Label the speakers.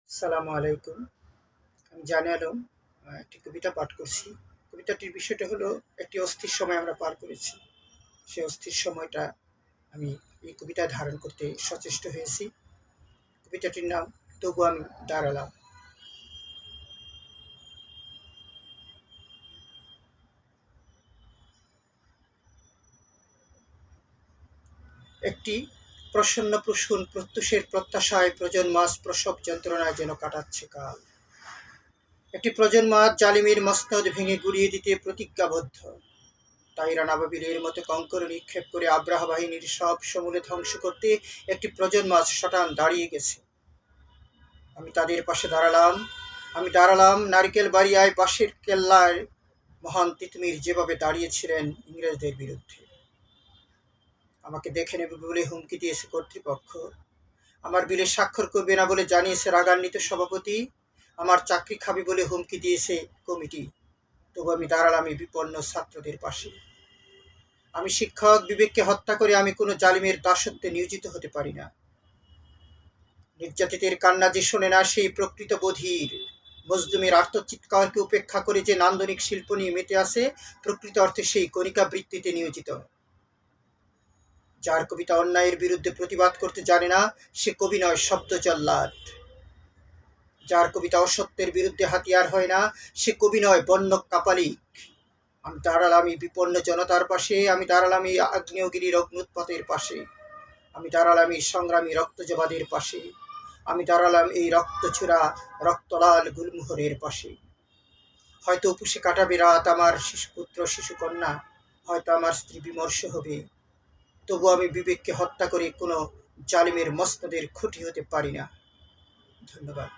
Speaker 1: আসসালামু আলাইকুম। আমি জানে আলম একটি কবিতা পাঠ করছি। কবিতাটির বিষয়টা হলো একটি অস্থির সময় আমরা পার করেছি। সেই অস্থির সময়টা আমি এই কবিতায় ধারণ করতে সচেষ্ট হয়েছি। কবিতাটির নাম তবু আমি দাঁড়ালাম। একটি প্রসন্ন প্রসূন প্রত্যুষের প্রত্যাশায় প্রজন্মাস প্রসব যন্ত্রণায় যেন কাটাচ্ছে কাল। একটি প্রজন্মাস জালিমের মসনদ ভেঙে গুড়িয়ে দিতে প্রতিজ্ঞাবদ্ধ। তাইরা নাবাবিলের মতো কঙ্কর নিক্ষেপ করে আব্রাহা বাহিনীর সব সমূলে ধ্বংস করতে একটি প্রজন্ম আজ শটান দাঁড়িয়ে গেছে। আমি তাদের পাশে দাঁড়ালাম। আমি দাঁড়ালাম নারকেল বাড়িয়ায় বাঁশের কেল্লায় মহান তিতুমির যেভাবে দাঁড়িয়েছিলেন ইংরেজদের বিরুদ্ধে। আমাকে দেখে নেবে বলে হুমকি দিয়েছে কর্তৃপক্ষ। আমার বিলে স্বাক্ষর করবে না বলে জানিয়েছে রাগান্বিত সভাপতি। আমার চাকরি খাবি বলে হুমকি দিয়েছে কমিটি। তবু আমি দাঁড়ালাম এই বিপন্ন ছাত্রদের পাশে। আমি শিক্ষক, বিবেককে হত্যা করে আমি কোনো জালিমের দাসত্বে নিয়োজিত হতে পারি না। নির্যাতিতের কান্না যে শোনে না সেই প্রকৃত বধির। মজলুমের আর্তচিৎকারকে উপেক্ষা করে যে নান্দনিক শিল্প নিয়ে মেতে আছে প্রকৃত অর্থে সেই কণিকা বৃত্তিতে নিয়োজিত। যার কবিতা অন্যায়ের বিরুদ্ধে প্রতিবাদ করতে জানে না সে কবি নয়, শব্দ জল্লাদ। যার কবিতা অসত্যের বিরুদ্ধে হাতিয়ার হয় না সে কবি নয়, বন্য কাপালিক। আমি দাঁড়ালাম এই বিপন্ন জনতার পাশে। আমি দাঁড়ালাম এই আগ্নেয়গিরির অগ্নুৎপাতের পাশে। আমি দাঁড়ালাম এই সংগ্রামী রক্তজবাদের পাশে। আমি দাঁড়ালাম এই রক্তচূড়া রক্তলাল গুলমোহরের পাশে। হয়তো উপসে কাটাবে রাত আমার শিশুপুত্র শিশুকন্যা, হয়তো আমার স্ত্রী বিমর্ষ হবে। তবু আমি বিবেককে হত্যা করে কোনো জালিমের মসনদের খুঁটি হতে পারি না। ধন্যবাদ।